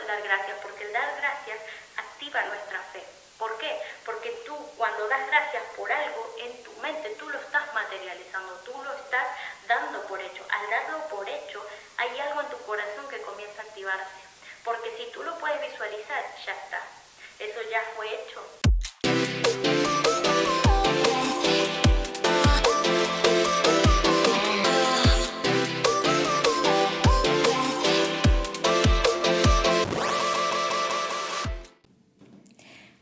al dar gracias, porque el dar gracias activa nuestra fe. ¿Por qué? Porque tú cuando das gracias por algo en tu mente, tú lo estás materializando, tú lo estás dando por hecho. Al darlo por hecho, hay algo en tu corazón que comienza a activarse. Porque si tú lo puedes visualizar, ya está. Eso ya fue hecho.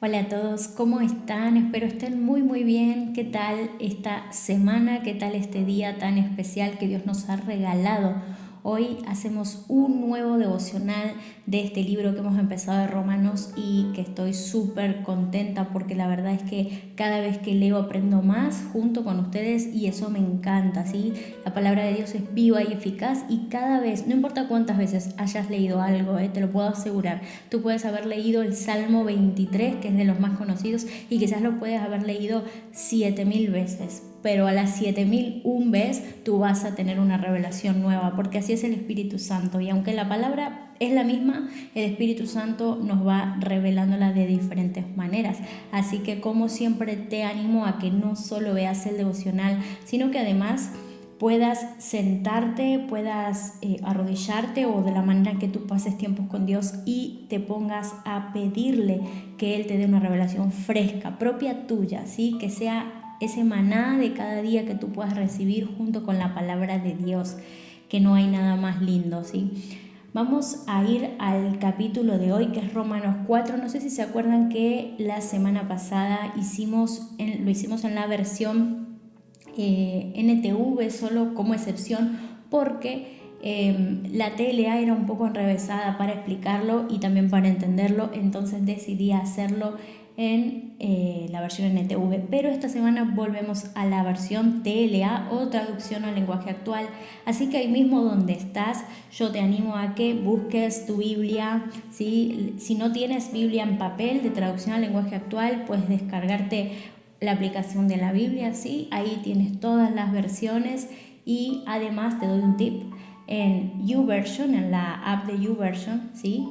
Hola a todos, ¿cómo están? Espero estén muy bien. ¿Qué tal esta semana? ¿Qué tal este día tan especial que Dios nos ha regalado? Hoy hacemos un nuevo devocional de este libro que hemos empezado de Romanos y que estoy súper contenta porque la verdad es que cada vez que leo aprendo más junto con ustedes y eso me encanta, ¿sí? La palabra de Dios es viva y eficaz y cada vez, no importa cuántas veces hayas leído algo, te lo puedo asegurar, tú puedes haber leído el Salmo 23, que es de los más conocidos, y quizás lo puedes haber leído 7000 veces. Pero a las 7001 vez tú vas a tener una revelación nueva, porque así es el Espíritu Santo. Y aunque la palabra es la misma, el Espíritu Santo nos va revelándola de diferentes maneras. Así que como siempre te animo a que no solo veas el devocional, sino que además puedas sentarte, puedas arrodillarte o de la manera que tú pases tiempos con Dios y te pongas a pedirle que Él te dé una revelación fresca, propia tuya, ¿sí? Que sea ese maná de cada día que tú puedas recibir junto con la palabra de Dios, que no hay nada más lindo, ¿sí? Vamos a ir al capítulo de hoy, que es Romanos 4. No sé si se acuerdan que la semana pasada lo hicimos en la versión NTV, solo como excepción, porque la TLA era un poco enrevesada para explicarlo y también para entenderlo, entonces decidí hacerlo en la versión NTV, pero esta semana volvemos a la versión TLA o traducción al lenguaje actual, así que ahí mismo donde estás yo te animo a que busques tu Biblia, ¿sí? Si no tienes Biblia en papel de traducción al lenguaje actual, puedes descargarte la aplicación de la Biblia, ¿sí? Ahí tienes todas las versiones y además te doy un tip. En YouVersion, en la app de YouVersion, ¿sí?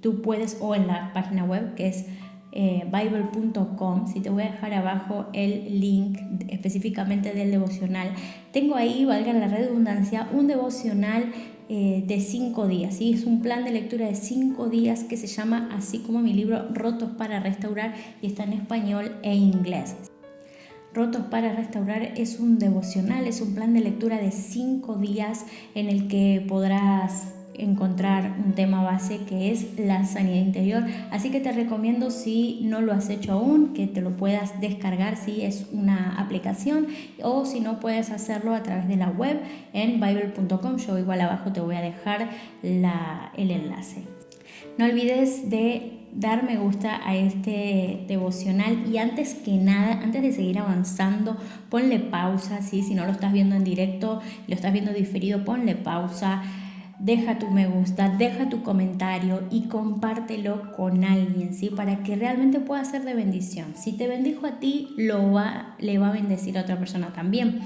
Tú puedes, o en la página web que es bible.com, si te voy a dejar abajo el link específicamente del devocional. Tengo ahí, valga la redundancia, un devocional de 5 días, ¿sí? Es un plan de lectura de 5 días que se llama así como mi libro Rotos para Restaurar y está en español e inglés. Rotos para Restaurar es un devocional, es un plan de lectura de 5 días en el que podrás encontrar un tema base que es la sanidad interior, así que te recomiendo, si no lo has hecho aún, que te lo puedas descargar si es una aplicación, o si no, puedes hacerlo a través de la web en bible.com. yo igual abajo te voy a dejar el enlace. No olvides de dar me gusta a este devocional y antes que nada, antes de seguir avanzando, ponle pausa, ¿sí? Si no lo estás viendo en directo, lo estás viendo diferido, ponle pausa, deja tu me gusta, deja tu comentario y compártelo con alguien, ¿sí? Para que realmente pueda ser de bendición. Si te bendijo a ti, le va a bendecir a otra persona también.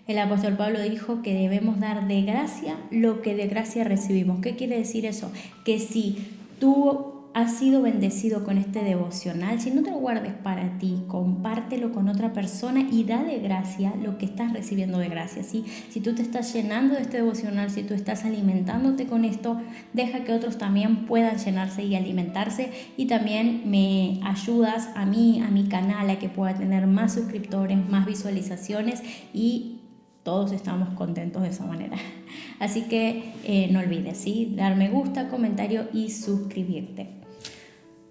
El apóstol Pablo dijo que debemos dar de gracia lo que de gracia recibimos. ¿Qué quiere decir eso? Que si tú has sido bendecido con este devocional, si no te lo guardes para ti, compártelo con otra persona y da de gracia lo que estás recibiendo de gracia, ¿sí? Si tú te estás llenando de este devocional, si tú estás alimentándote con esto, deja que otros también puedan llenarse y alimentarse, y también me ayudas a mí, a mi canal, a que pueda tener más suscriptores, más visualizaciones, y todos estamos contentos de esa manera. Así que no olvides, ¿sí? Dar me gusta, comentario y suscribirte.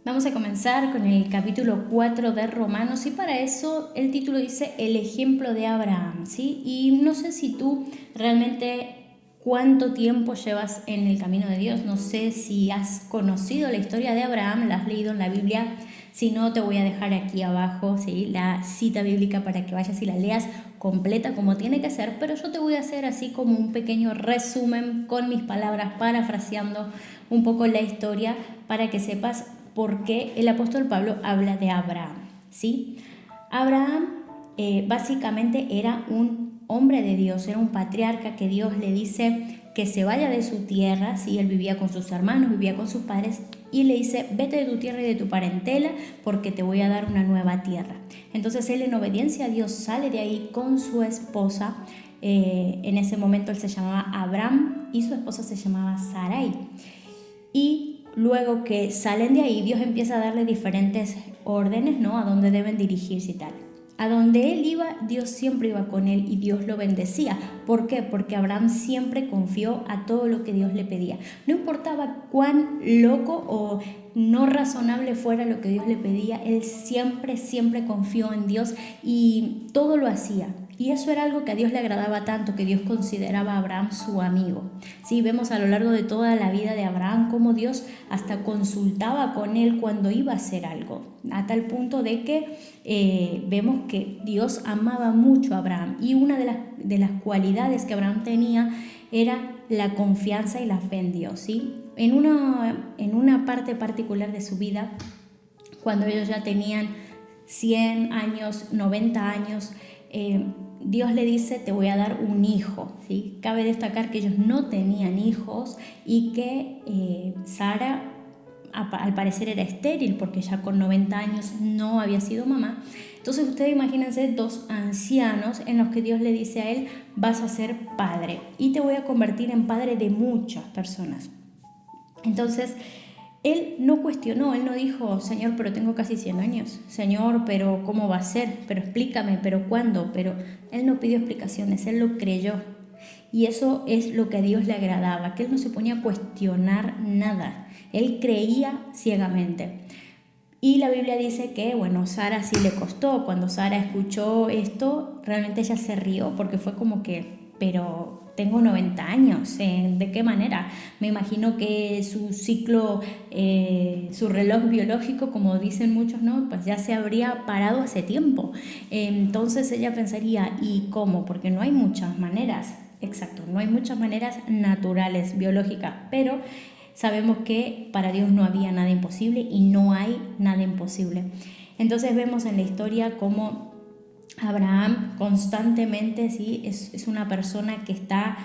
Vamos a comenzar con el capítulo 4 de Romanos, y para eso el título dice el ejemplo de Abraham, ¿sí? Y no sé si tú realmente cuánto tiempo llevas en el camino de Dios, no sé si has conocido la historia de Abraham, la has leído en la Biblia. Si no, te voy a dejar aquí abajo, ¿sí? La cita bíblica para que vayas y la leas completa como tiene que ser, pero yo te voy a hacer así como un pequeño resumen con mis palabras, parafraseando un poco la historia para que sepas por qué el apóstol Pablo habla de Abraham, ¿sí? Abraham básicamente era un hombre de Dios, era un patriarca que Dios le dice que se vaya de su tierra, ¿sí? Él vivía con sus hermanos, vivía con sus padres, y le dice, vete de tu tierra y de tu parentela porque te voy a dar una nueva tierra. Entonces él, en obediencia a Dios, sale de ahí con su esposa. En ese momento él se llamaba Abraham y su esposa se llamaba Sarai. Y luego que salen de ahí, Dios empieza a darle diferentes órdenes, ¿no? A dónde deben dirigirse y tal. A donde él iba, Dios siempre iba con él y Dios lo bendecía. ¿Por qué? Porque Abraham siempre confió a todo lo que Dios le pedía. No importaba cuán loco o no razonable fuera lo que Dios le pedía, él siempre confió en Dios y todo lo hacía. Y eso era algo que a Dios le agradaba tanto, que Dios consideraba a Abraham su amigo. Sí, vemos a lo largo de toda la vida de Abraham cómo Dios hasta consultaba con él cuando iba a hacer algo, a tal punto de que vemos que Dios amaba mucho a Abraham. Y una de las cualidades que Abraham tenía era la confianza y la fe en Dios, ¿sí? En una parte particular de su vida, cuando ellos ya tenían 100 años, 90 años, Dios le dice, te voy a dar un hijo, ¿sí? Cabe destacar que ellos no tenían hijos y que Sara al parecer era estéril porque ya con 90 años no había sido mamá. Entonces ustedes imagínense dos ancianos en los que Dios le dice a él, vas a ser padre y te voy a convertir en padre de muchas personas. Entonces él no cuestionó, él no dijo, Señor, pero tengo casi 100 años, Señor, pero ¿cómo va a ser? Pero explícame, pero ¿cuándo? Pero él no pidió explicaciones, él lo creyó. Y eso es lo que a Dios le agradaba, que él no se ponía a cuestionar nada, él creía ciegamente. Y la Biblia dice que, bueno, Sara sí le costó. Cuando Sara escuchó esto, realmente ella se rió porque fue como que, pero tengo 90 años, ¿de qué manera? Me imagino que su ciclo, su reloj biológico, como dicen muchos, ¿no? Pues ya se habría parado hace tiempo. Entonces ella pensaría, ¿y cómo? Porque no hay muchas maneras, exacto, no hay muchas maneras naturales, biológicas, pero sabemos que para Dios no había nada imposible y no hay nada imposible. Entonces vemos en la historia cómo Abraham constantemente, ¿sí? es una persona que está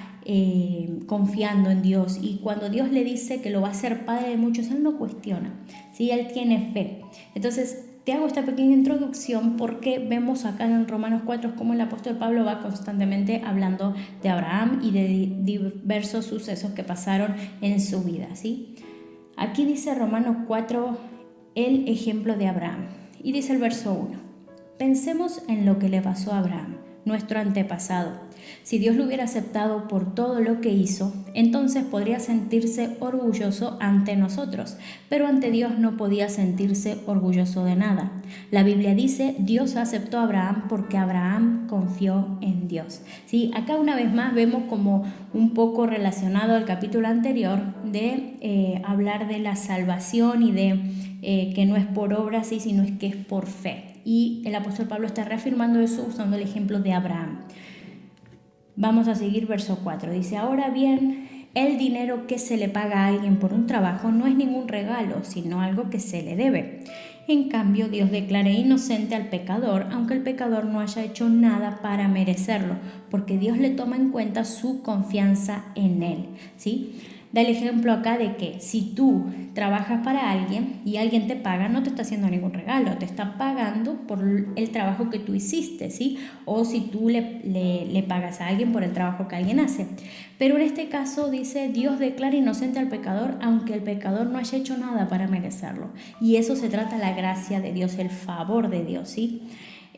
confiando en Dios, y cuando Dios le dice que lo va a hacer padre de muchos, él no cuestiona, ¿sí? Él tiene fe. Entonces te hago esta pequeña introducción porque vemos acá en Romanos 4 cómo el apóstol Pablo va constantemente hablando de Abraham y de diversos sucesos que pasaron en su vida, ¿sí? Aquí dice Romanos 4 el ejemplo de Abraham y dice el verso 1: pensemos en lo que le pasó a Abraham, nuestro antepasado. Si Dios lo hubiera aceptado por todo lo que hizo, entonces podría sentirse orgulloso ante nosotros, pero ante Dios no podía sentirse orgulloso de nada. La Biblia dice, Dios aceptó a Abraham porque Abraham confió en Dios. ¿Sí? Acá una vez más vemos como un poco relacionado al capítulo anterior de hablar de la salvación y de que no es por obras, ¿sí? Sino es que es por fe. Y el apóstol Pablo está reafirmando eso usando el ejemplo de Abraham. Vamos a seguir verso 4. Dice, ahora bien, el dinero que se le paga a alguien por un trabajo no es ningún regalo, sino algo que se le debe. En cambio, Dios declara inocente al pecador, aunque el pecador no haya hecho nada para merecerlo, porque Dios le toma en cuenta su confianza en él, ¿sí? Da el ejemplo acá de que si tú trabajas para alguien y alguien te paga, no te está haciendo ningún regalo, te está pagando por el trabajo que tú hiciste, ¿sí? O si tú le pagas a alguien por el trabajo que alguien hace. Pero en este caso dice, Dios declara inocente al pecador, aunque el pecador no haya hecho nada para merecerlo. Y eso se trata la gracia de Dios, el favor de Dios, ¿sí?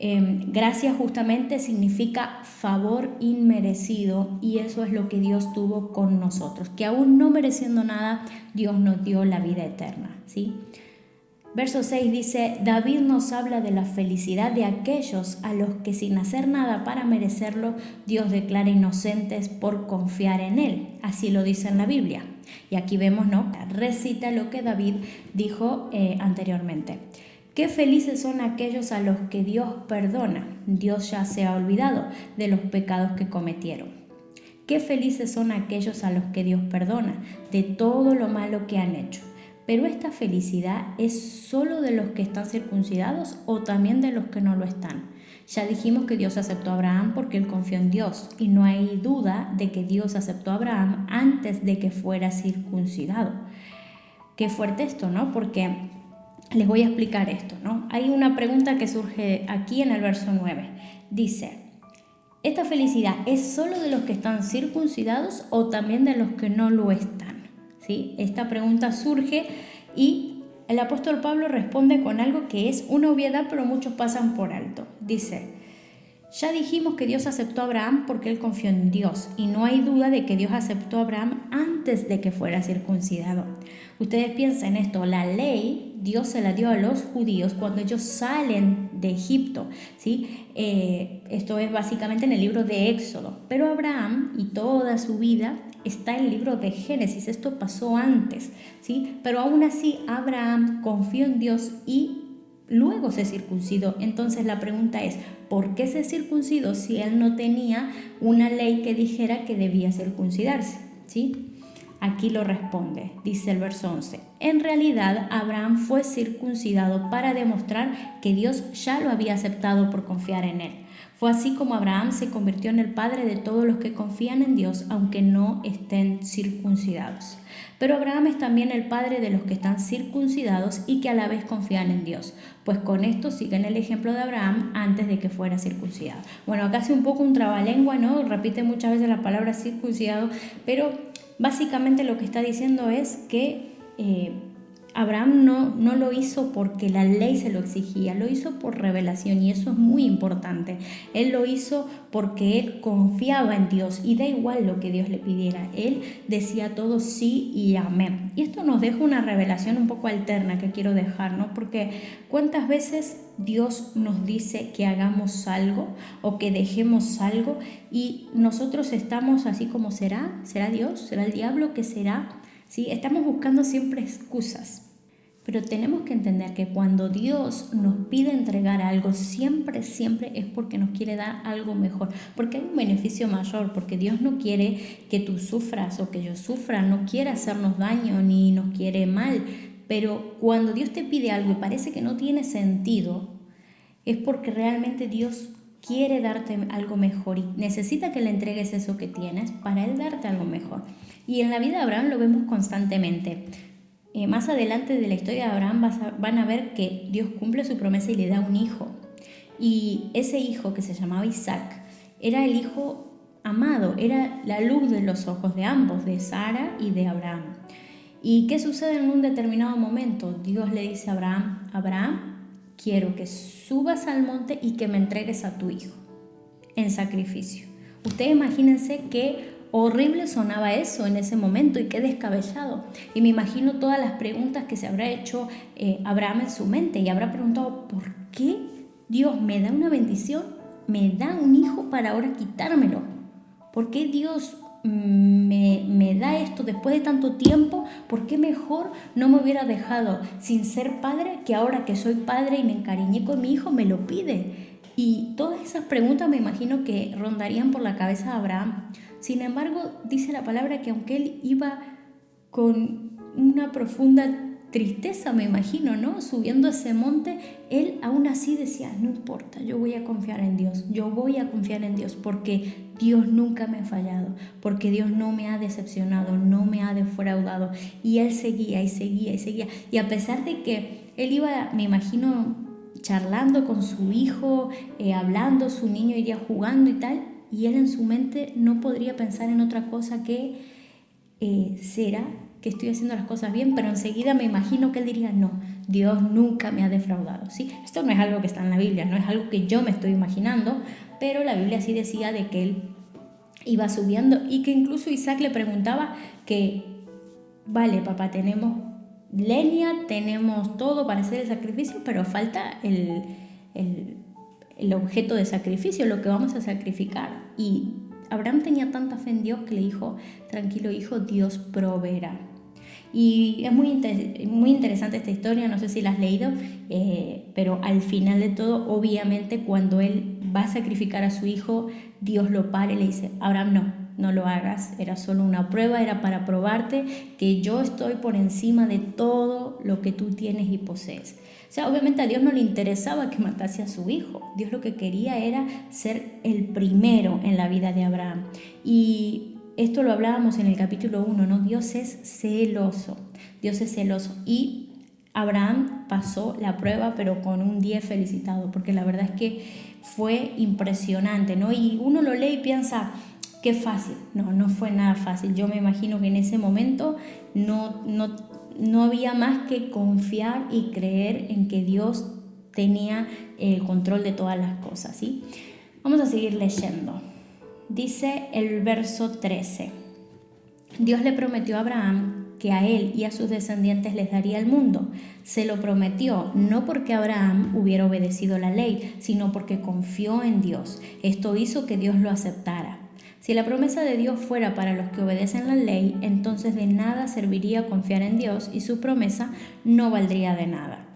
Gracia justamente significa favor inmerecido, y eso es lo que Dios tuvo con nosotros, que aún no mereciendo nada, Dios nos dio la vida eterna, ¿sí? Verso 6 dice, David nos habla de la felicidad de aquellos a los que sin hacer nada para merecerlo, Dios declara inocentes por confiar en él. Así lo dice en la Biblia. Y aquí vemos, ¿no? Recita lo que David dijo anteriormente. Qué felices son aquellos a los que Dios perdona. Dios ya se ha olvidado de los pecados que cometieron. Qué felices son aquellos a los que Dios perdona de todo lo malo que han hecho. Pero esta felicidad es solo de los que están circuncidados o también de los que no lo están. Ya dijimos que Dios aceptó a Abraham porque él confió en Dios y no hay duda de que Dios aceptó a Abraham antes de que fuera circuncidado. Qué fuerte esto, ¿no? Porque les voy a explicar esto, ¿no? Hay una pregunta que surge aquí en el verso 9. Dice, ¿esta felicidad es solo de los que están circuncidados o también de los que no lo están? ¿Sí? Esta pregunta surge y el apóstol Pablo responde con algo que es una obviedad, pero muchos pasan por alto. Dice, ya dijimos que Dios aceptó a Abraham porque él confió en Dios y no hay duda de que Dios aceptó a Abraham antes de que fuera circuncidado. Ustedes piensen esto, la ley Dios se la dio a los judíos cuando ellos salen de Egipto, ¿sí? Esto es básicamente en el libro de Éxodo, pero Abraham y toda su vida está en el libro de Génesis, esto pasó antes, ¿sí? Pero aún así Abraham confió en Dios y luego se circuncidó. Entonces la pregunta es, ¿por qué se circuncidó si él no tenía una ley que dijera que debía circuncidarse? ¿Sí? Aquí lo responde, dice el verso 11. En realidad, Abraham fue circuncidado para demostrar que Dios ya lo había aceptado por confiar en él. Fue así como Abraham se convirtió en el padre de todos los que confían en Dios, aunque no estén circuncidados. Pero Abraham es también el padre de los que están circuncidados y que a la vez confían en Dios, pues con esto siguen el ejemplo de Abraham antes de que fuera circuncidado. Bueno, acá hace un poco un trabalengua, ¿no? Repite muchas veces la palabra circuncidado, pero básicamente lo que está diciendo es que Abraham no lo hizo porque la ley se lo exigía, lo hizo por revelación y eso es muy importante. Él lo hizo porque él confiaba en Dios y da igual lo que Dios le pidiera. Él decía todo sí y amén. Y esto nos deja una revelación un poco alterna que quiero dejar, ¿no? Porque ¿cuántas veces Dios nos dice que hagamos algo o que dejemos algo y nosotros estamos así como ¿será? ¿Será Dios? ¿Será el diablo? ¿Qué será? ¿Sí? Estamos buscando siempre excusas. Pero tenemos que entender que cuando Dios nos pide entregar algo, siempre es porque nos quiere dar algo mejor, porque hay un beneficio mayor, porque Dios no quiere que tú sufras o que yo sufra, no quiere hacernos daño ni nos quiere mal, pero cuando Dios te pide algo y parece que no tiene sentido, es porque realmente Dios quiere darte algo mejor y necesita que le entregues eso que tienes para Él darte algo mejor. Y en la vida de Abraham lo vemos constantemente. Más adelante de la historia de Abraham van a ver que Dios cumple su promesa y le da un hijo. Y ese hijo que se llamaba Isaac era el hijo amado, era la luz de los ojos de ambos, de Sara y de Abraham. ¿Y qué sucede en un determinado momento? Dios le dice a Abraham, Abraham, quiero que subas al monte y que me entregues a tu hijo en sacrificio. Ustedes imagínense qué horrible sonaba eso en ese momento y qué descabellado. Y me imagino todas las preguntas que se habrá hecho Abraham en su mente y habrá preguntado, ¿por qué Dios me da una bendición? Me da un hijo para ahora quitármelo. ¿Por qué Dios me da esto después de tanto tiempo? ¿Por qué mejor no me hubiera dejado sin ser padre, que ahora que soy padre y me encariñé con mi hijo me lo pide? Y todas esas preguntas me imagino que rondarían por la cabeza de Abraham. Sin embargo, dice la palabra que aunque él iba con una profunda tristeza, me imagino, ¿no? Subiendo ese monte, él aún así decía, no importa, yo voy a confiar en Dios, porque Dios nunca me ha fallado, porque Dios no me ha decepcionado, no me ha defraudado. Y él seguía y seguía y seguía. Y a pesar de que él iba, me imagino, charlando con su hijo, hablando, su niño iría jugando y tal, y él en su mente no podría pensar en otra cosa que será que estoy haciendo las cosas bien, pero enseguida me imagino que él diría, no, Dios nunca me ha defraudado, ¿sí? Esto no es algo que está en la Biblia, no es algo que yo me estoy imaginando, pero la Biblia sí decía de que él iba subiendo y que incluso Isaac le preguntaba que, vale, papá, tenemos leña, tenemos todo para hacer el sacrificio, pero falta el objeto de sacrificio, lo que vamos a sacrificar. Y Abraham tenía tanta fe en Dios que le dijo, tranquilo hijo, Dios proveerá. Y es muy interesante esta historia, no sé si la has leído, pero al final de todo, obviamente, cuando él va a sacrificar a su hijo, Dios lo para y le dice, Abraham, no, no lo hagas, era solo una prueba, era para probarte que yo estoy por encima de todo lo que tú tienes y posees. O sea, obviamente a Dios no le interesaba que matase a su hijo. Dios lo que quería era ser el primero en la vida de Abraham. Y esto lo hablábamos en el capítulo 1, ¿no? Dios es celoso. Dios es celoso. Y Abraham pasó la prueba, pero con un 10 felicitado, porque la verdad es que fue impresionante, ¿no? Y uno lo lee y piensa, qué fácil. No fue nada fácil. Yo me imagino que en ese momento no había más que confiar y creer en que Dios tenía el control de todas las cosas, ¿sí? Vamos a seguir leyendo. Dice el verso 13. Dios le prometió a Abraham que a él y a sus descendientes les daría el mundo. Se lo prometió no porque Abraham hubiera obedecido la ley, sino porque confió en Dios. Esto hizo que Dios lo aceptara. Si la promesa de Dios fuera para los que obedecen la ley, entonces de nada serviría confiar en Dios y su promesa no valdría de nada.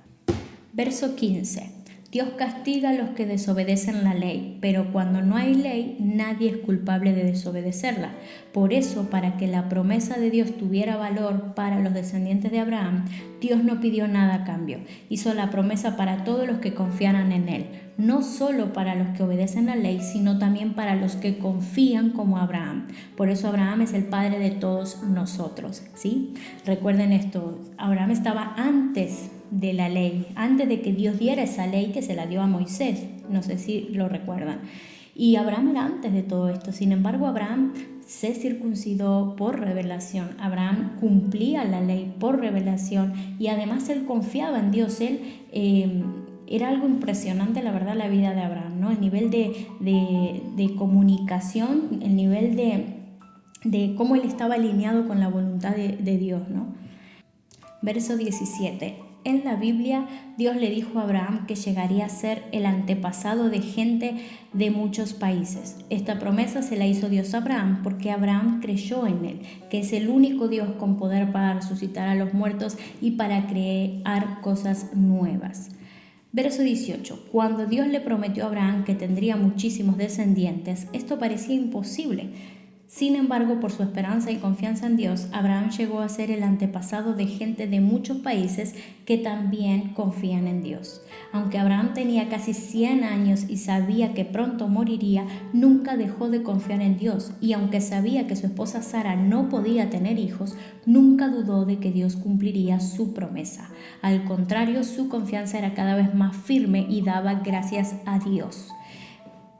Verso 15. Dios castiga a los que desobedecen la ley, pero cuando no hay ley, nadie es culpable de desobedecerla. Por eso, para que la promesa de Dios tuviera valor para los descendientes de Abraham, Dios no pidió nada a cambio. Hizo la promesa para todos los que confiaran en Él, no solo para los que obedecen la ley, sino también para los que confían como Abraham. Por eso Abraham es el padre de todos nosotros, ¿sí? Recuerden esto, Abraham estaba antes de la ley, antes de que Dios diera esa ley que se la dio a Moisés, no sé si lo recuerdan. Y Abraham era antes de todo esto. Sin embargo, Abraham se circuncidó por revelación. Abraham cumplía la ley por revelación y además él confiaba en Dios. Era algo impresionante, la verdad, la vida de Abraham, ¿no? El nivel de comunicación, el nivel de cómo él estaba alineado con la voluntad de Dios, ¿no? Verso 17. En la Biblia, Dios le dijo a Abraham que llegaría a ser el antepasado de gente de muchos países. Esta promesa se la hizo Dios a Abraham porque Abraham creyó en él, que es el único Dios con poder para resucitar a los muertos y para crear cosas nuevas. Verso 18. Cuando Dios le prometió a Abraham que tendría muchísimos descendientes, esto parecía imposible. Sin embargo, por su esperanza y confianza en Dios, Abraham llegó a ser el antepasado de gente de muchos países que también confían en Dios. Aunque Abraham tenía casi 100 años y sabía que pronto moriría, nunca dejó de confiar en Dios. Y aunque sabía que su esposa Sara no podía tener hijos, nunca dudó de que Dios cumpliría su promesa. Al contrario, su confianza era cada vez más firme y daba gracias a Dios.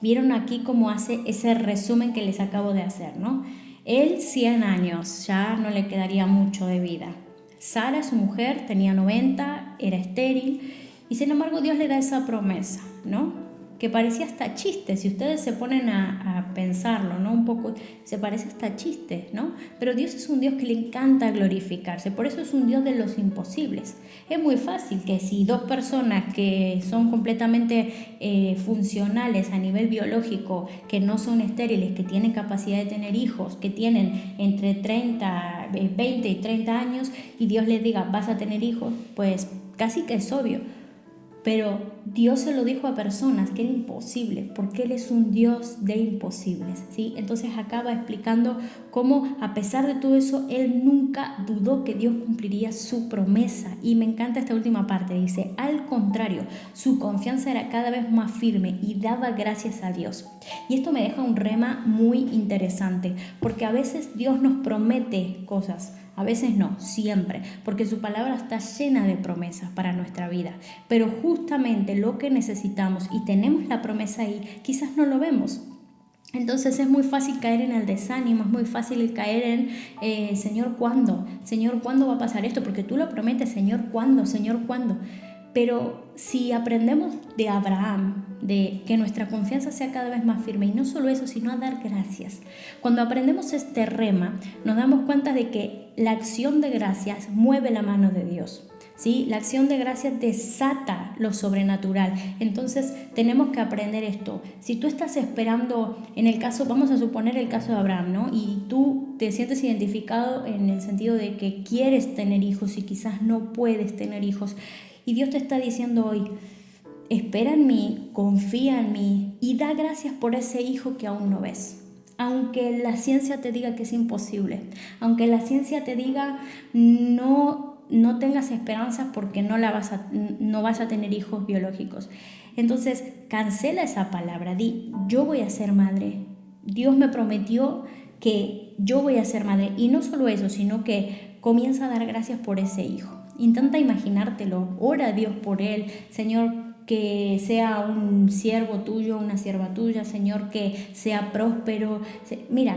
Vieron aquí cómo hace ese resumen que les acabo de hacer, ¿no? Él 100 años, ya no le quedaría mucho de vida. Sara, su mujer, tenía 90, era estéril y sin embargo Dios le da esa promesa, ¿no? Que parecía hasta chiste, si ustedes se ponen a pensarlo, ¿no? Un poco, se parece hasta chiste, ¿no? Pero Dios es un Dios que le encanta glorificarse, por eso es un Dios de los imposibles. Es muy fácil que si dos personas que son completamente funcionales a nivel biológico, que no son estériles, que tienen capacidad de tener hijos, que tienen entre 20 y 30 años, y Dios les diga, vas a tener hijos, pues casi que es obvio. Pero Dios se lo dijo a personas que era imposible, porque Él es un Dios de imposibles, ¿sí? Entonces acaba explicando cómo a pesar de todo eso, Él nunca dudó que Dios cumpliría su promesa. Y me encanta esta última parte, dice, al contrario, su confianza era cada vez más firme y daba gracias a Dios. Y esto me deja un rema muy interesante, porque a veces Dios nos promete cosas, a veces no, siempre, porque su palabra está llena de promesas para nuestra vida. Pero justamente lo que necesitamos y tenemos la promesa ahí, quizás no lo vemos. Entonces es muy fácil caer en el desánimo, es muy fácil caer en, Señor, ¿cuándo? Señor, ¿cuándo va a pasar esto? Porque tú lo prometes, Señor, ¿cuándo? Señor, ¿cuándo? Pero si aprendemos de Abraham, de que nuestra confianza sea cada vez más firme, y no solo eso, sino a dar gracias. Cuando aprendemos este rema, nos damos cuenta de que la acción de gracias mueve la mano de Dios, ¿sí? La acción de gracias desata lo sobrenatural. Entonces tenemos que aprender esto. Si tú estás esperando, en el caso, vamos a suponer el caso de Abraham, ¿no? Y tú te sientes identificado en el sentido de que quieres tener hijos y quizás no puedes tener hijos. Y Dios te está diciendo hoy, espera en mí, confía en mí y da gracias por ese hijo que aún no ves. aunque la ciencia te diga que es imposible, aunque la ciencia te diga no tengas esperanzas porque no vas a tener hijos biológicos. Entonces, cancela esa palabra, di, yo voy a ser madre. Dios me prometió que yo voy a ser madre. Y no solo eso, sino que comienza a dar gracias por ese hijo. Intenta imaginártelo, ora a Dios por él. Señor, que sea un siervo tuyo, una sierva tuya, Señor, que sea próspero. Mira,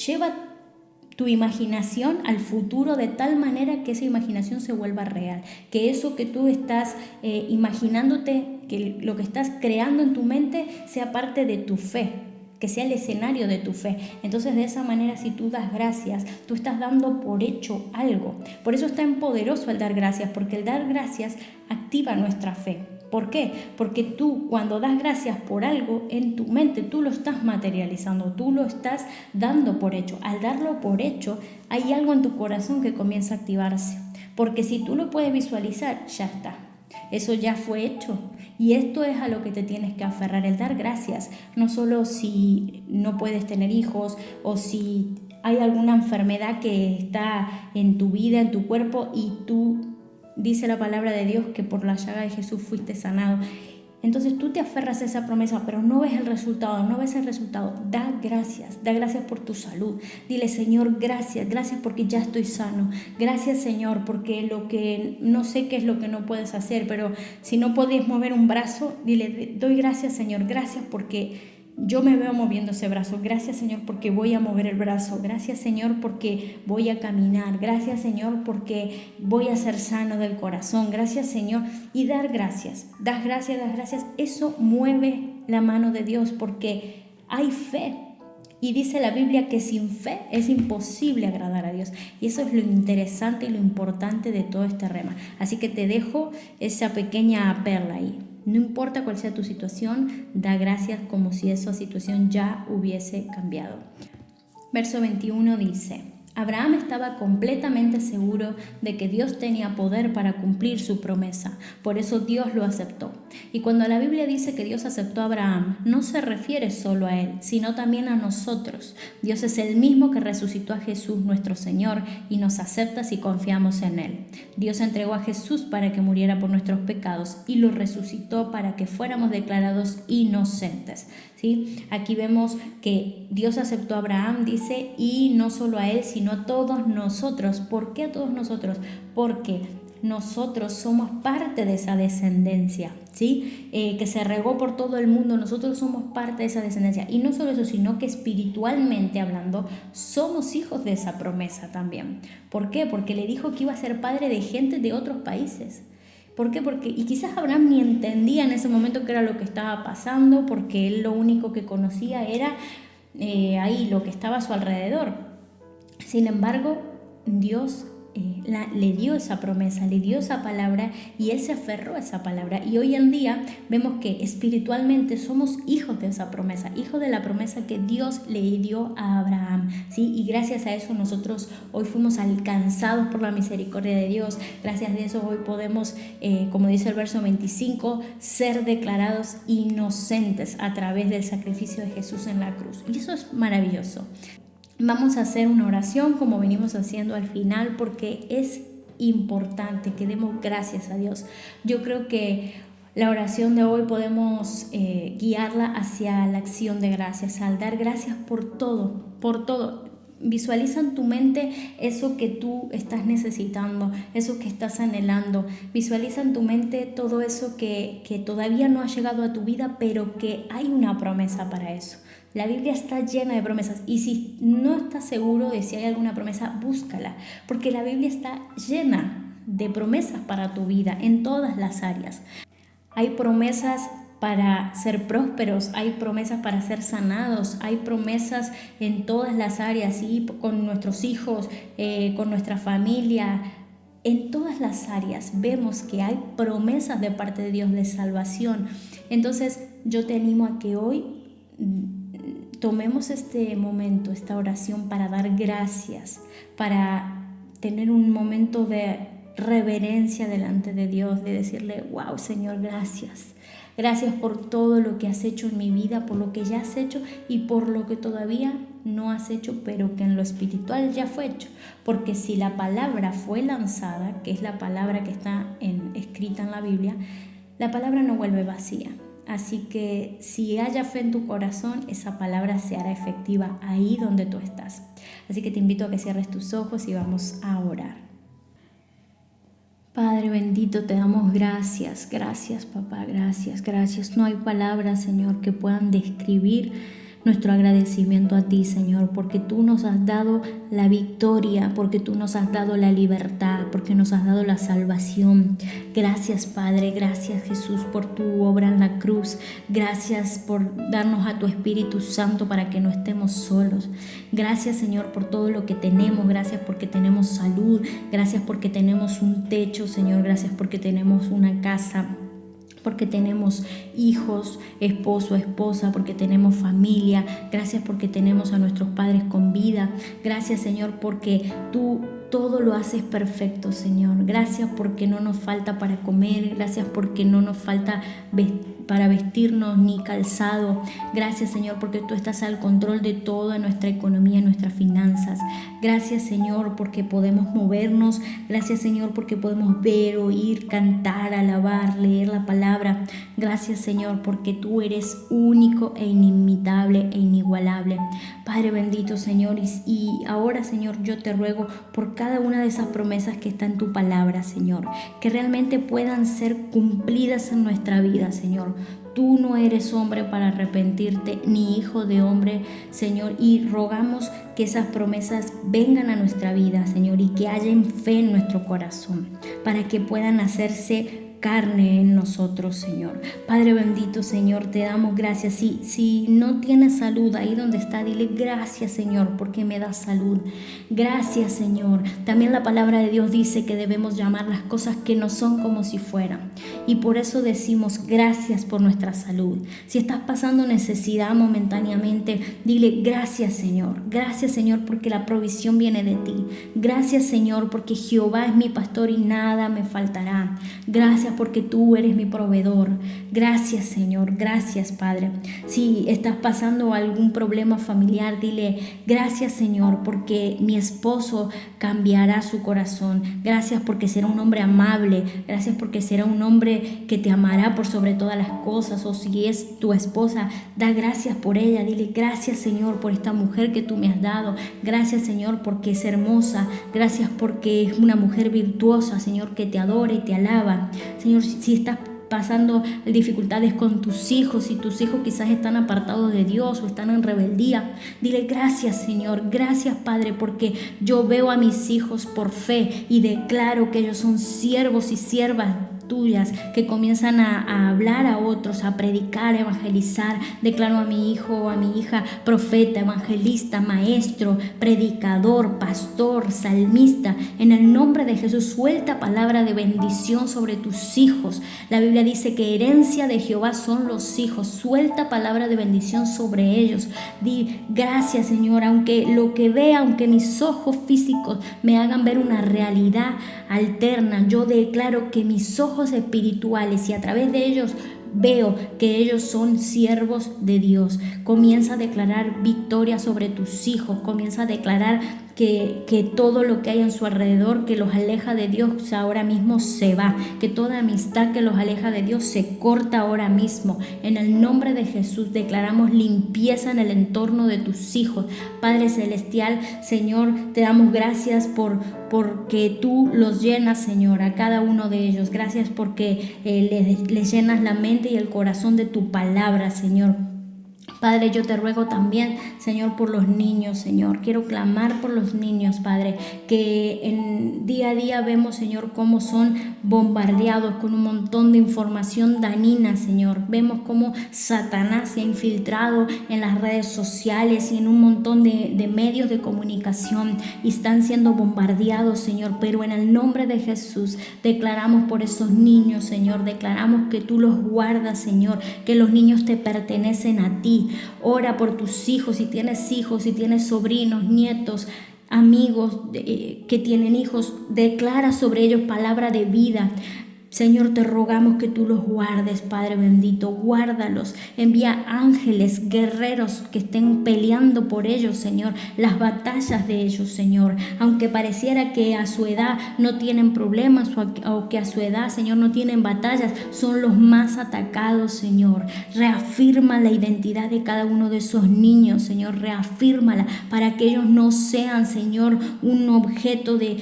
lleva tu imaginación al futuro de tal manera que esa imaginación se vuelva real, que eso que tú estás imaginándote, que lo que estás creando en tu mente sea parte de tu fe, que sea el escenario de tu fe. Entonces de esa manera, si tú das gracias, tú estás dando por hecho algo. Por eso es tan poderoso el dar gracias, porque el dar gracias activa nuestra fe. ¿Por qué? Porque tú cuando das gracias por algo, en tu mente tú lo estás materializando, tú lo estás dando por hecho. Al darlo por hecho, hay algo en tu corazón que comienza a activarse. Porque si tú lo puedes visualizar, ya está. Eso ya fue hecho. Y esto es a lo que te tienes que aferrar, el dar gracias. No solo si no puedes tener hijos o si hay alguna enfermedad que está en tu vida, en tu cuerpo y tú... Dice la palabra de Dios que por la llaga de Jesús fuiste sanado. Entonces tú te aferras a esa promesa, pero no ves el resultado, Da gracias por tu salud. Dile, Señor, gracias porque ya estoy sano. Gracias, Señor, porque lo que no sé qué es lo que no puedes hacer, pero si no podés mover un brazo, dile, doy gracias, Señor, gracias porque yo me veo moviendo ese brazo. Gracias, Señor, porque voy a mover el brazo. Gracias, Señor, porque voy a caminar. Gracias, Señor, porque voy a ser sano del corazón. Gracias, Señor. Y dar gracias. Das gracias. Eso mueve la mano de Dios porque hay fe. Y dice la Biblia que sin fe es imposible agradar a Dios. Y eso es lo interesante y lo importante de todo este rema. Así que te dejo esa pequeña perla ahí. No importa cuál sea tu situación, da gracias como si esa situación ya hubiese cambiado. Verso 21 dice: Abraham estaba completamente seguro de que Dios tenía poder para cumplir su promesa, por eso Dios lo aceptó. Y cuando la Biblia dice que Dios aceptó a Abraham, no se refiere solo a él, sino también a nosotros. Dios es el mismo que resucitó a Jesús nuestro Señor y nos acepta si confiamos en él. Dios entregó a Jesús para que muriera por nuestros pecados y lo resucitó para que fuéramos declarados inocentes. ¿Sí? Aquí vemos que Dios aceptó a Abraham, dice, y no solo a él, sino a todos nosotros. ¿Por qué a todos nosotros? Porque nosotros somos parte de esa descendencia, ¿sí? Que se regó por todo el mundo. Nosotros somos parte de esa descendencia. Y no solo eso, sino que espiritualmente hablando, somos hijos de esa promesa también. ¿Por qué? Porque le dijo que iba a ser padre de gente de otros países. ¿Por qué? Y quizás Abraham ni entendía en ese momento qué era lo que estaba pasando, porque él lo único que conocía era ahí lo que estaba a su alrededor. Sin embargo, Dios le dio esa promesa, le dio esa palabra y él se aferró a esa palabra. Y hoy en día vemos que espiritualmente somos hijos de esa promesa, hijos de la promesa que Dios le dio a Abraham, ¿sí? Y gracias a eso nosotros hoy fuimos alcanzados por la misericordia de Dios. Gracias a eso hoy podemos, como dice el verso 25, ser declarados inocentes a través del sacrificio de Jesús en la cruz. Y eso es maravilloso. Vamos a hacer una oración como venimos haciendo al final porque es importante que demos gracias a Dios. Yo creo que la oración de hoy podemos guiarla hacia la acción de gracias, al dar gracias por todo, por todo. Visualiza en tu mente eso que tú estás necesitando, eso que estás anhelando. Visualiza en tu mente todo eso que todavía no ha llegado a tu vida, pero que hay una promesa para eso. La Biblia está llena de promesas y si no estás seguro de si hay alguna promesa, búscala, porque la Biblia está llena de promesas para tu vida en todas las áreas. Hay promesas para ser prósperos, hay promesas para ser sanados, hay promesas en todas las áreas, ¿sí? Con nuestros hijos, con nuestra familia. En todas las áreas vemos que hay promesas de parte de Dios de salvación. Entonces yo te animo a que hoy tomemos este momento, esta oración para dar gracias, para tener un momento de reverencia delante de Dios, de decirle, wow, Señor, gracias. Gracias por todo lo que has hecho en mi vida, por lo que ya has hecho y por lo que todavía no has hecho, pero que en lo espiritual ya fue hecho. Porque si la palabra fue lanzada, que es la palabra que está escrita en la Biblia, la palabra no vuelve vacía. Así que si haya fe en tu corazón, esa palabra se hará efectiva ahí donde tú estás. Así que te invito a que cierres tus ojos y vamos a orar. Padre bendito, te damos gracias, gracias papá, gracias. No hay palabras, Señor, que puedan describir nuestro agradecimiento a ti, Señor, porque tú nos has dado la victoria, porque tú nos has dado la libertad, porque nos has dado la salvación. Gracias, Padre, gracias, Jesús, por tu obra en la cruz. Gracias por darnos a tu Espíritu Santo para que no estemos solos. Gracias, Señor, por todo lo que tenemos. Gracias porque tenemos salud. Gracias porque tenemos un techo, Señor. Gracias porque tenemos una casa, porque tenemos hijos, esposo, esposa, porque tenemos familia. Gracias porque tenemos a nuestros padres con vida. Gracias, Señor, porque tú todo lo haces perfecto, Señor. Gracias porque no nos falta para comer. Gracias porque no nos falta para vestirnos ni calzado. Gracias, Señor, porque tú estás al control de toda nuestra economía, nuestras finanzas. Gracias, Señor, porque podemos movernos. Gracias, Señor, porque podemos ver, oír, cantar, alabar, leer la palabra. Gracias, Señor, porque tú eres único e inimitable e inigualable. Padre bendito, Señor, y ahora, Señor, yo te ruego por cada una de esas promesas que está en tu palabra, Señor, que realmente puedan ser cumplidas en nuestra vida, Señor. Tú no eres hombre para arrepentirte, ni hijo de hombre, Señor, y rogamos que esas promesas vengan a nuestra vida, Señor, y que haya fe en nuestro corazón, para que puedan hacerse carne en nosotros, Señor. Padre bendito, Señor, te damos gracias. Si no tienes salud ahí donde está, dile gracias, Señor, porque me das salud. Gracias, Señor. También la palabra de Dios dice que debemos llamar las cosas que no son como si fueran. Y por eso decimos gracias por nuestra salud. Si estás pasando necesidad momentáneamente, dile gracias, Señor. Gracias, Señor, porque la provisión viene de ti. Gracias, Señor, porque Jehová es mi pastor y nada me faltará. Gracias porque tú eres mi proveedor. Gracias, Señor. Gracias, Padre. Si estás pasando algún problema familiar, dile gracias, Señor, porque mi esposo cambiará su corazón. Gracias porque será un hombre amable. Gracias porque será un hombre que te amará por sobre todas las cosas. O si es tu esposa, da gracias por ella. Dile gracias, Señor, por esta mujer que tú me has dado. Gracias, Señor, porque es hermosa. Gracias porque es una mujer virtuosa, Señor, que te adora y te alaba. Señor, si estás pasando dificultades con tus hijos, si tus hijos quizás están apartados de Dios o están en rebeldía, dile gracias, Señor, gracias, Padre, porque yo veo a mis hijos por fe y declaro que ellos son siervos y siervas tuyas, que comienzan a hablar a otros, a predicar, a evangelizar. Declaro a mi hijo o a mi hija profeta, evangelista, maestro, predicador, pastor, salmista. En el nombre de Jesús, suelta palabra de bendición sobre tus hijos. La Biblia dice que herencia de Jehová son los hijos. Suelta palabra de bendición sobre ellos. Di gracias, Señor, aunque lo que vea, aunque mis ojos físicos me hagan ver una realidad alterna, yo declaro que mis ojos espirituales y a través de ellos veo que ellos son siervos de Dios. Comienza a declarar victoria sobre tus hijos. Comienza a declarar que todo lo que hay en su alrededor que los aleja de Dios ahora mismo se va, que toda amistad que los aleja de Dios se corta ahora mismo. En el nombre de Jesús declaramos limpieza en el entorno de tus hijos. Padre celestial, Señor, te damos gracias porque tú los llenas, Señor, a cada uno de ellos. Gracias porque les llenas la mente y el corazón de tu palabra, Señor. Padre, yo te ruego también, Señor, por los niños, Señor. Quiero clamar por los niños, Padre, que en día a día vemos, Señor, cómo son bombardeados con un montón de información dañina, Señor. Vemos cómo Satanás se ha infiltrado en las redes sociales y en un montón de medios de comunicación y están siendo bombardeados, Señor. Pero en el nombre de Jesús declaramos por esos niños, Señor. Declaramos que tú los guardas, Señor, que los niños te pertenecen a ti. Ora por tus hijos, si tienes sobrinos, nietos, amigos que tienen hijos, declara sobre ellos palabra de vida. Señor, te rogamos que tú los guardes, Padre bendito, guárdalos. Envía ángeles, guerreros que estén peleando por ellos, Señor, las batallas de ellos, Señor. Aunque pareciera que a su edad no tienen problemas o que a su edad, Señor, no tienen batallas, son los más atacados, Señor. Reafirma la identidad de cada uno de esos niños, Señor, reafírmala para que ellos no sean, Señor, un objeto de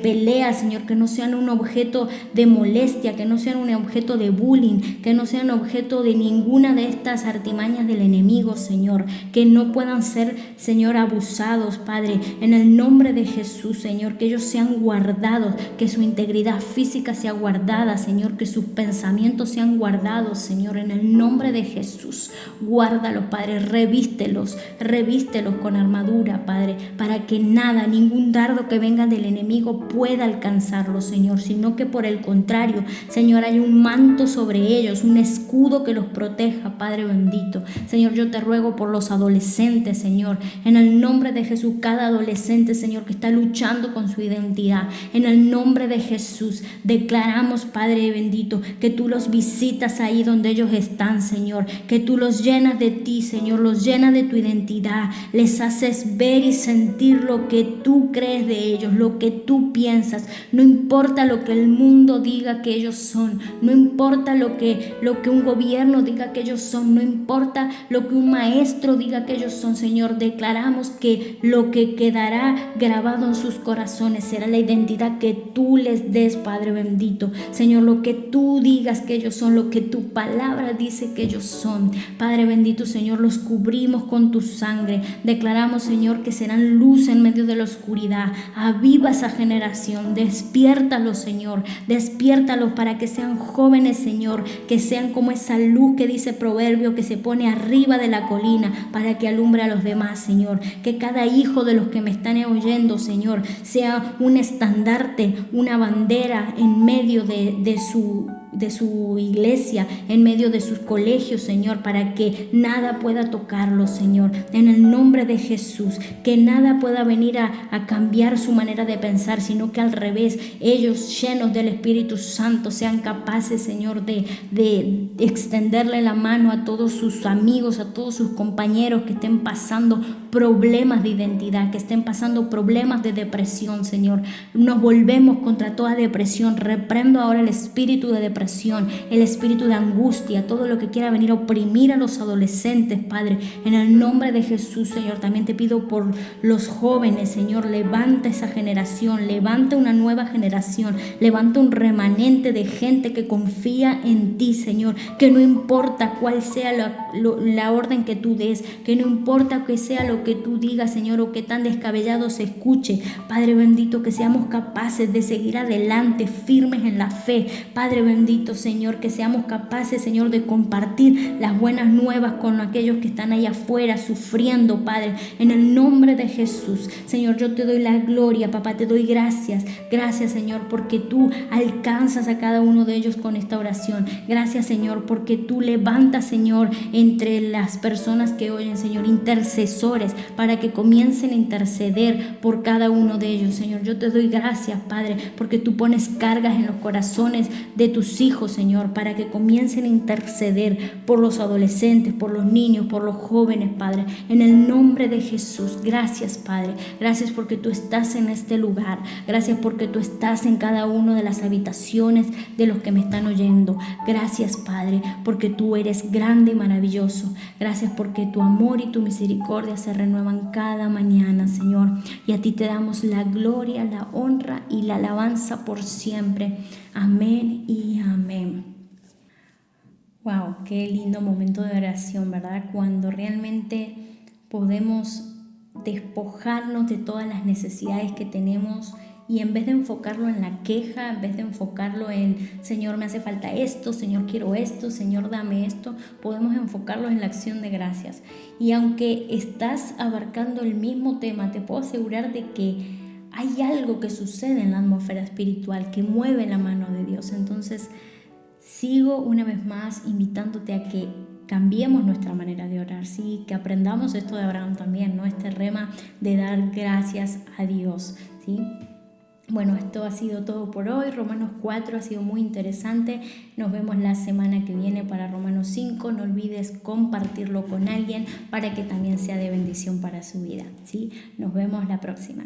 pelea, Señor, que no sean un objeto de molestia, que no sean un objeto de bullying, que no sean objeto de ninguna de estas artimañas del enemigo, Señor, que no puedan ser, Señor, abusados, Padre, en el nombre de Jesús, Señor, que ellos sean guardados, que su integridad física sea guardada, Señor, que sus pensamientos sean guardados, Señor, en el nombre de Jesús. Guárdalos, Padre, revístelos con armadura, Padre, para que nada, ningún dardo que venga del enemigo pueda alcanzarlos, Señor, sino que por el contrario, Señor, hay un manto sobre ellos, un escudo que los proteja, Padre bendito. Señor, yo te ruego por los adolescentes, Señor, en el nombre de Jesús, cada adolescente, Señor, que está luchando con su identidad, en el nombre de Jesús, declaramos, Padre bendito, que tú los visitas ahí donde ellos están, Señor, que tú los llenas de ti, Señor, los llenas de tu identidad, les haces ver y sentir lo que tú crees de ellos, lo que tú piensas. No importa lo que el mundo diga que ellos son, no importa lo que un gobierno diga que ellos son, no importa lo que un maestro diga que ellos son, Señor, declaramos que lo que quedará grabado en sus corazones será la identidad que tú les des, Padre bendito. Señor, lo que tú digas que ellos son, lo que tu palabra dice que ellos son, Padre bendito, Señor, los cubrimos con tu sangre. Declaramos, Señor, que serán luz en medio de la oscuridad. Aviva esa generación, despiértalos, Señor, despiértalos para que sean jóvenes, Señor, que sean como esa luz que dice Proverbio, que se pone arriba de la colina para que alumbre a los demás, Señor. Que cada hijo de los que me están oyendo, Señor, sea un estandarte, una bandera en medio de su iglesia, en medio de sus colegios, Señor, para que nada pueda tocarlos, Señor, en el nombre de Jesús, que nada pueda venir a cambiar su manera de pensar, sino que al revés, ellos llenos del Espíritu Santo sean capaces, Señor, de extenderle la mano a todos sus amigos, a todos sus compañeros que estén pasando problemas de identidad, que estén pasando problemas de depresión, Señor. Nos volvemos contra toda depresión. Reprendo ahora el espíritu de depresión, el espíritu de angustia, todo lo que quiera venir a oprimir a los adolescentes, Padre, en el nombre de Jesús, Señor. También te pido por los jóvenes, Señor, levanta esa generación, levanta una nueva generación, levanta un remanente de gente que confía en ti, Señor, que no importa cuál sea la orden que tú des, que no importa que sea lo que tú digas, Señor, o que tan descabellado se escuche, Padre bendito, que seamos capaces de seguir adelante, firmes en la fe, Padre bendito, Señor, que seamos capaces, Señor, de compartir las buenas nuevas con aquellos que están allá afuera sufriendo, Padre, en el nombre de Jesús. Señor, yo te doy la gloria, papá, te doy gracias, Señor, porque tú alcanzas a cada uno de ellos con esta oración. Gracias, Señor, porque tú levantas, Señor, entre las personas que oyen, Señor, intercesores para que comiencen a interceder por cada uno de ellos, Señor. Yo te doy gracias, Padre, porque tú pones cargas en los corazones de tus hijos, Señor, para que comiencen a interceder por los adolescentes, por los niños, por los jóvenes, Padre, en el nombre de Jesús. Gracias, Padre. Gracias porque tú estás en este lugar. Gracias porque tú estás en cada una de las habitaciones de los que me están oyendo. Gracias, Padre, porque tú eres grande y maravilloso. Gracias porque tu amor y tu misericordia se renuevan cada mañana, Señor. Y a ti te damos la gloria, la honra y la alabanza por siempre. Amén y amén. Wow, qué lindo momento de oración, ¿verdad? Cuando realmente podemos despojarnos de todas las necesidades que tenemos y en vez de enfocarlo en la queja, en vez de enfocarlo en Señor, me hace falta esto, Señor, quiero esto, Señor, dame esto, podemos enfocarlo en la acción de gracias. Y aunque estás abarcando el mismo tema, te puedo asegurar de que hay algo que sucede en la atmósfera espiritual que mueve la mano de Dios. Entonces, sigo una vez más invitándote a que cambiemos nuestra manera de orar, ¿sí? Que aprendamos esto de Abraham también, ¿no? Este rema de dar gracias a Dios, ¿sí? Bueno, esto ha sido todo por hoy. Romanos 4 ha sido muy interesante. Nos vemos la semana que viene para Romanos 5. No olvides compartirlo con alguien para que también sea de bendición para su vida, ¿sí? Nos vemos la próxima.